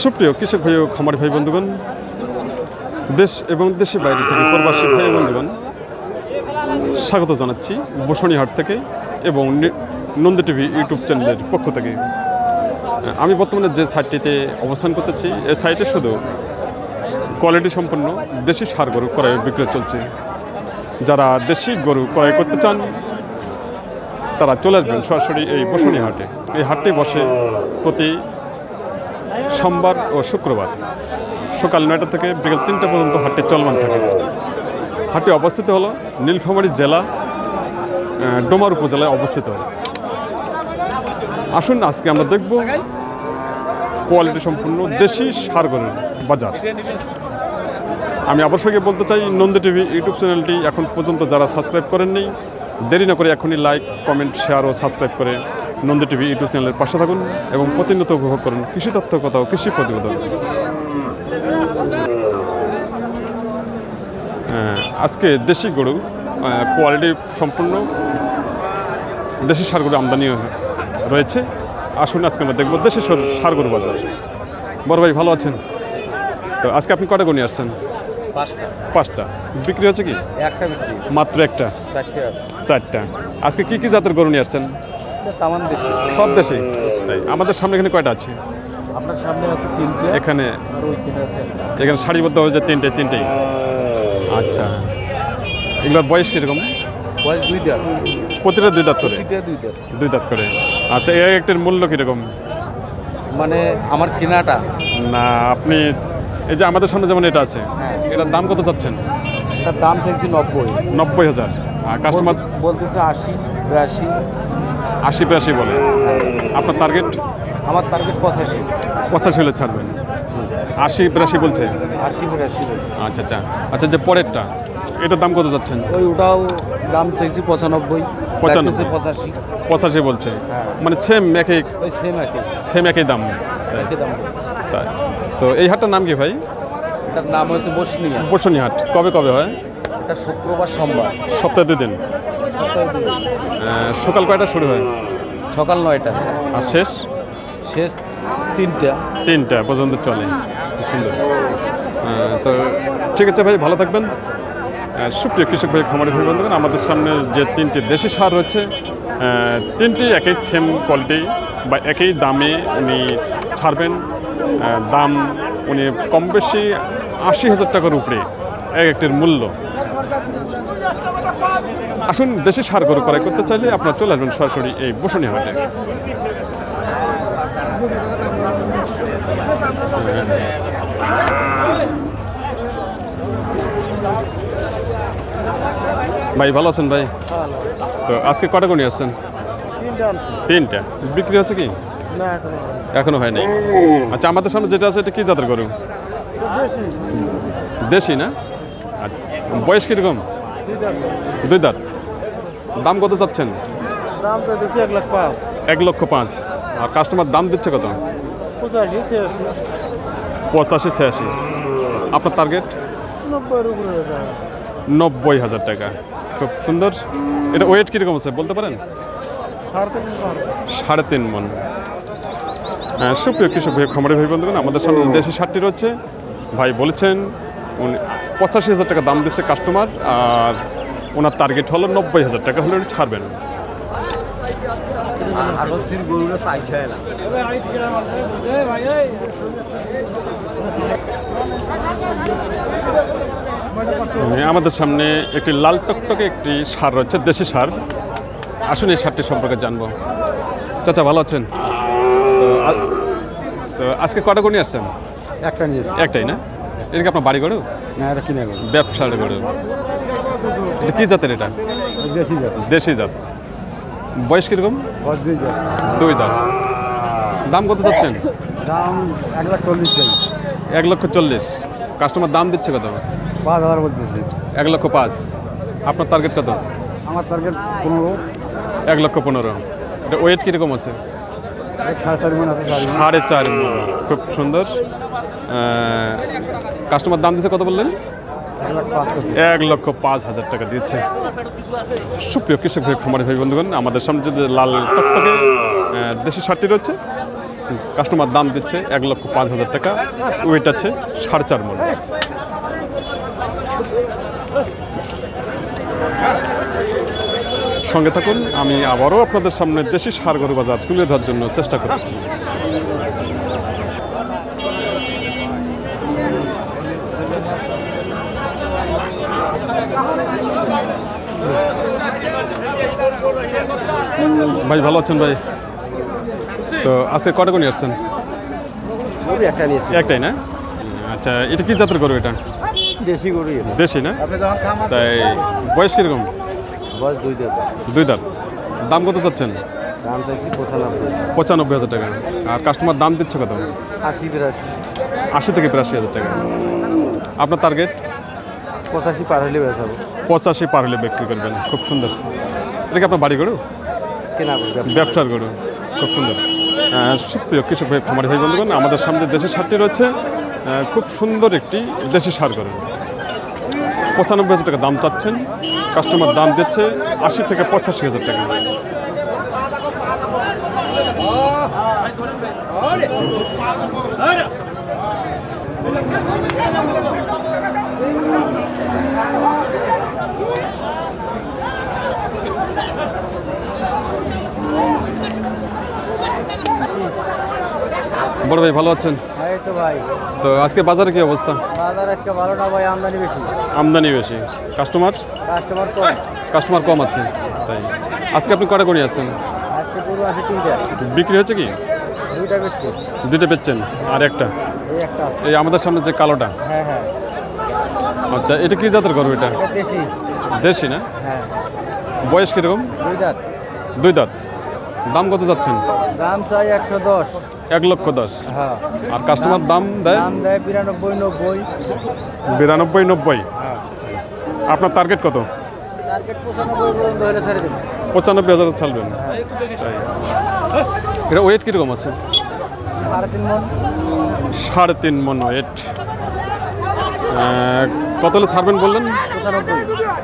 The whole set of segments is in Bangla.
সুপ্রিয় কৃষক ভাই ও খামারি ভাই বন্ধুগণ, দেশ এবং দেশের বাইরে থেকে প্রবাসী ভাই বন্ধুগণ, স্বাগত জানাচ্ছি বসুনিহাট থেকে এবং নন্দী টিভি ইউটিউব চ্যানেলের পক্ষ থেকে। আমি বর্তমানে যে সাইটটিতে অবস্থান করতেছি, এই সাইটে শুধু কোয়ালিটি সম্পন্ন দেশি ষাঁড় গরু ক্রয় বিক্রয় চলছে। যারা দেশি গরু ক্রয় করতে চান তারা চলে আসবেন সরাসরি এই বসুনিহাটে। এই হাটটি বসে প্রতি সোমবার ও শুক্রবার সকাল 9টা থেকে বিকেল 3টা পর্যন্ত হাটটি চলমান থাকে। হাটটি অবস্থিত হলো নীলফামারী জেলা ডোমার উপজেলায় অবস্থিত। আসুন আজকে আমরা দেখব কোয়ালিটি সম্পূর্ণ দেশি ষাঁড় গরুর বাজার। আমি অবশ্যই বলতে চাই, নন্দী টিভি ইউটিউব চ্যানেলটি এখন পর্যন্ত যারা সাবস্ক্রাইব করেননি, দেরি না করে এখনই লাইক, কমেন্ট, শেয়ার ও সাবস্ক্রাইব করে নন্দী টিভি ইউটিউব চ্যানেলের পাশে থাকুন এবং প্রতিনিয়ত উপভোগ করুন কৃষি তথ্য কথা ও কৃষি প্রতিবেদন। আজকে দেশি গরু কোয়ালিটি সম্পূর্ণ দেশি ষাঁড় গরু আমদানি রয়েছে। আসুন আজকে আমরা দেখব দেশি ষাঁড় গরু বাজার। বড় ভাই ভালো আছেন? তো আজকে আপনি কটা গরু নিয়ে আসছেন? পাঁচটা। বিক্রি হচ্ছে কি? একটা বিক্রি, মাত্র একটা? চারটা। আজকে কি কি জাতের গরু নিয়ে আসছেন? তামান দেশি, সব দেশি। তাই আমাদের সামনে এখানে কয়টা আছে? আপনার সামনে আছে তিনটে, এখানে আর ওইখানে আছে এখানে সারিবদ্ধ হয়েছে তিনটেই। আচ্ছা, এগুলোর বয়স কীরকম? বয়স 2 দাঁত, প্রতিটা 2 দাঁত করে? 2 দাঁত করে। আচ্ছা, এই একটার মূল্য কীরকম? মানে আমার কেনাটা না, আপনি এই যে আমাদের সামনে যেমন এটা আছে, এটার দাম কত চাচ্ছেন? তার দাম চাইছি 90,000। আর কাস্টমার বলতেছে 80, 82। 80-82 বলে। আপনার টার্গেট? আমার টার্গেট 85 হলে ছাড়বেন। 80-82 বলছে? 80-82। আচ্ছা আচ্ছা আচ্ছা, যে পরেরটা এটার দাম কত যাচ্ছেন? ওটাও দাম চাইছি 95, 85 বলছে। মানে সেম একই একই দাম। তাই। তো এই হাটটার নাম কি ভাই? এটার নাম হচ্ছে বসুনিহাট। কবে হয়? এটা শুক্রবার, সোমবার, সপ্তাহে 2 দিন। সকাল কয়টা শুরু হয়? সকাল 9টা। আর শেষ 3টা পর্যন্ত চলে। সুন্দর। তো ঠিক আছে ভাই, ভালো থাকবেন। সুপ্রিয় কৃষক ভাই, খামারি ভাই বন্ধুগণ, আমাদের সামনে যে 3টি দেশি ষাঁড় রয়েছে, 3টি একই সেম কোয়ালিটি বা একই দামে উনি ছাড়বেন। দাম উনি কম বেশি 80,000 টাকার উপরে এক একটির মূল্য। আসুন, দেশি ষাঁড় গরু ক্রয় করতে চাইলে আপনারা চলে আসবেন সরাসরি এই বসুনিহাটে। ভাই ভালো আছেন ভাই? তো আজকে কটা গরু নিয়ে আসছেন? 3টা। বিক্রি হচ্ছে কি? এখনো হয় নাই। আচ্ছা, আমাদের সামনে যেটা আছে এটা কি জাতের গরু? দেশি না? বয়স কিরকম? 2 দাঁত। দাম কত চাচ্ছেন? 1,05,000। আর কাস্টমার দাম দিচ্ছে কত? 85-86। আপনার টার্গেট? 90,000 টাকা। খুব সুন্দর। এটা ওয়েট কীরকম আছে বলতে পারেন? 3.5 মণ। সুপ্রিয় কৃষক ভাই, খামারি ভাই বন্ধুগণ, আমাদের সামনে দেশি ষাঁড়টি রয়েছে। ভাই বলেছেন উনি 85,000 টাকা দাম দিচ্ছে কাস্টমার, আর ওনার টার্গেট হলো 90,000 টাকা হলে উনি ছাড়বেন। আমাদের সামনে একটি লাল টকটকে একটি ষাঁড় রয়েছে, দেশি ষাঁড়। আসুন এই ষাঁড়টি সম্পর্কে জানবো। চাচা ভালো আছেন? তো আজকে কটা গরু নিয়ে আসছেন? একটা নিয়ে। একটাই না? এটা কি আপনার বাড়ি গরু? না, এটা কিনে গরু। ব্যবসার গরু। এটা কি জাতের? এটা দেশি জাত। বয়স কীরকম? 2 দাঁত। দাম কত যাচ্ছেন? দাম 1,40,000। 1,40,000। কাস্টমার দাম দিচ্ছে কত? 5,000 বলতেছে। 1,05,000। আপনার টার্গেট কত? আমার টার্গেট 15। 1,15,000। এটা ওয়েট কীরকম আছে? 4.5 মণ আছে। 4.5 মণ। খুব সুন্দর। কাস্টমার দাম দিচ্ছে কত বললেন? 1,05,000 টাকা দিচ্ছে। সুপ্রিয় কৃষক ভাই, খামারি ভাই বন্ধুগণ, আমাদের সামনে যে লাল টকটকে দেশি ষাঁড়টি রয়েছে, কাস্টমার দাম দিচ্ছে 1,05,000 টাকা। ওয়েট আছে 4.5 মণ। সঙ্গে থাকুন, আমি আবারও আপনাদের সামনে দেশি ষাঁড় গরু বাজার তুলে ধরার জন্য চেষ্টা করছি। ভাই ভালো আছেন ভাই? তো আজকে কটা করে নিয়ে আসছেন? একটা নিয়েছি, একটাই না? আচ্ছা, এটা কি জাতের গরু? এটা দেশি গরু। দেশি না? তাই বয়স কীরকম? বয়স 2 দাঁত। 2 দাঁত। দাম কত চাচ্ছেন? দাম চাইছি 95। 95,000 টাকা। আর কাস্টমার দাম দিচ্ছে কত? 80-82। 80 থেকে 82,000 টাকা। আপনার টার্গেট? 85 পার হলে বেচাবো। 85 পার হলে বিক্রি করবেন। খুব সুন্দর। এটা কি আপনার বাড়ি গরু? কেনা ব্যবসার গরু। খুব সুন্দর। সুপ্রিয় কৃষক ভাই, খামারি ভাই বন্ধুগণ, আমাদের সামনে দেশি ষাঁড়টি রয়েছে। খুব সুন্দর একটি দেশি ষাঁড় গরু। 95,000 টাকা দাম চাচ্ছেন। কাস্টমার দাম দিচ্ছে 80 থেকে 85,000 টাকা। বড় ভাই ভালো আছেন? এই তো ভাই, তো আজকে বাজারে কি অবস্থা? বাজার আজকে ভালো না ভাই, আমদানি বেশি। আমদানি বেশি, কাস্টমার কম। কাস্টমার কম আছে। তাই আজকে আপনি কটা করে আসছেন? আজকে গরু আছে 3টা। বিক্রি হচ্ছে কি? 2টা বেচছি। 2টা বেচছেন আর একটা? এই একটা আছে। এই আমাদের সামনে যে কালোটা? হ্যাঁ হ্যাঁ, আচ্ছা, এটা কি জাতের গরু? এটা এটা দেশি। দেশি না? হ্যাঁ। বয়স কীরকম? 2 দাঁত। 2 দাঁত। দাম কত যাচ্ছেন? দাম চাই 110। 1,10,000। হ্যাঁ। আর কাস্টমার দাম দেয়? দাম দেয় 92-90। 92-90। হ্যাঁ। আপনার টার্গেট কত? টার্গেট 95 পর্যন্ত হলে ছেড়ে দেব। 95,000 ছাড়বেন? তাই। এটা ওয়েট কীরকম আছে? 3.5 মণ। 3.5 মণ ওয়েট। কত হলে ছাড়বেন বললেন?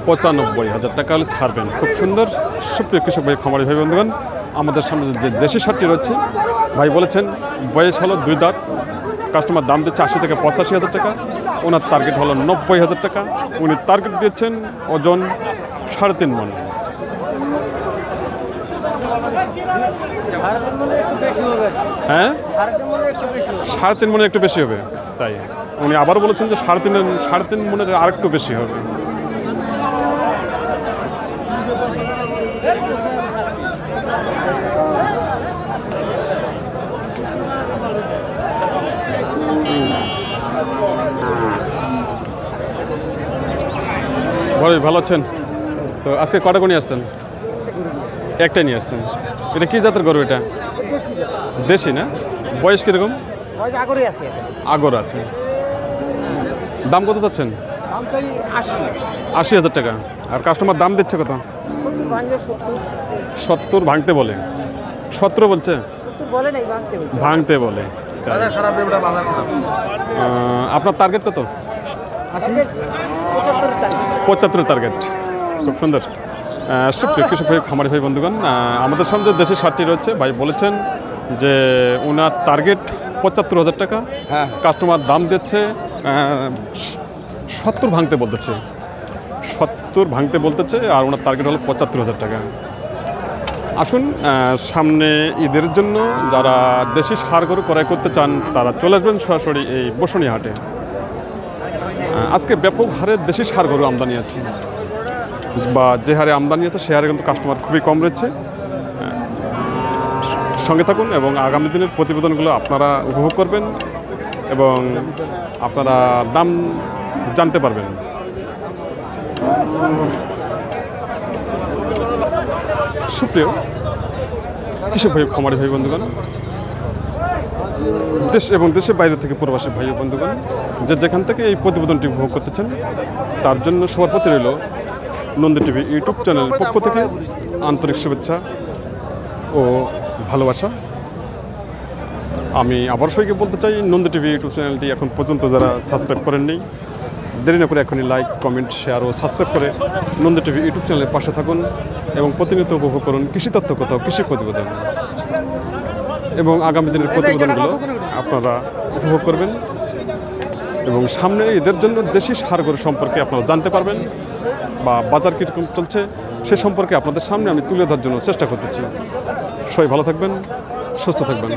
95,000 টাকা হলে ছাড়বেন। খুব সুন্দর। সুপ্রিয় কৃষক ভাই, খামারি ভাই বন্ধুগণ, আমাদের সামনে যে দেশি ষাঁড়টি রয়েছে, ভাই বলেছেন বয়স হলো 2 দাঁত। কাস্টমার দাম দিচ্ছে 80 থেকে 85,000 টাকা। ওনার টার্গেট হলো 90,000 টাকা। উনি টার্গেট দিচ্ছেন ওজন 3.5 মণ। 3.5 মণে একটু বেশি হবে। হ্যাঁ, 3.5 মণে একটু বেশি হবে। 3.5 মণে একটু বেশি হবে। তাই উনি আবার বলেছেন যে 3.5 মণের আর একটু বেশি হবে। ভাই ভালো আছেন? তো আজকে কটা করে নিয়ে আসছেন? একটাই নিয়ে আসছেন। এটা কি জাতের গরু? এটা দেশি না? বয়স কীরকম? আগরই আছে। আগর আছে। দাম কত চাচ্ছেন? দাম চাই 80। 80,000 টাকা। আর কাস্টমার দাম দিচ্ছে কত? 70 ভাঙে 70। 70 ভাঙতে বলে? 17 বলছে? 70 বলে নাই, ভাঙতে বলে। ভাঙতে বলে। বাজার খারাপ, এটা বাজার খারাপ। আপনার টার্গেট কত? 75 টার্গেট। খুব সুন্দর। সুপ্রিয় কৃষক ভাই, খামারি ভাই বন্ধুগণ, আমাদের সামনে দেশের ষাঁড়টি রয়েছে। ভাই বলেছেন যে ওনার টার্গেট 75,000 টাকা। হ্যাঁ। কাস্টমার দাম দিচ্ছে 70 ভাঙতে বলতেছে। 70 ভাঙতে বলতেছে। আর ওনার টার্গেট হলো 75,000 টাকা। আসুন, সামনে ঈদের জন্য যারা দেশি ষাঁড় গরু ক্রয় করতে চান তারা চলে আসবেন সরাসরি এই বসুনিয়া হাটে। আজকে ব্যাপক হারে দেশি ষাঁড় গরু আমদানি আছে, বা যে হারে আমদানি আছে সে হারে কিন্তু কাস্টমার খুবই কম রয়েছে। সঙ্গে থাকুন এবং আগামী দিনের প্রতিবেদনগুলো আপনারা উপভোগ করবেন এবং আপনারা দাম জানতে পারবেন। সুপ্রিয় কৃষক ভাই, খামারি ভাই বন্ধুগণ, দেশ এবং দেশের বাইরে থেকে প্রবাসী ভাই বন্ধুগণ, যে যেখান থেকে এই প্রতিবেদনটি উপভোগ করতেছেন তার জন্য সবার প্রতি রইল নন্দী টিভি ইউটিউব চ্যানেলের পক্ষ থেকে আন্তরিক শুভেচ্ছা ও ভালোবাসা। আমি আবার সবাইকে বলতে চাই, নন্দী টিভি ইউটিউব চ্যানেলটি এখন পর্যন্ত যারা সাবস্ক্রাইব করেননি, দেরি না করে এখনই লাইক, কমেন্ট, শেয়ার ও সাবস্ক্রাইব করে নন্দী টিভি ইউটিউব চ্যানেলের পাশে থাকুন এবং প্রতিনিয়ত উপভোগ করুন কৃষি তথ্য, কোথাও কৃষি প্রতিবেদন। এবং আগামী দিনের প্রতিবেদনগুলো আপনারা উপভোগ করবেন এবং সামনে ঈদের জন্য দেশি সার গরু সম্পর্কে আপনারা জানতে পারবেন বা বাজার কীরকম চলছে সে সম্পর্কে আপনাদের সামনে আমি তুলে ধরার জন্য চেষ্টা করতেছি। সবাই ভালো থাকবেন, সুস্থ থাকবেন।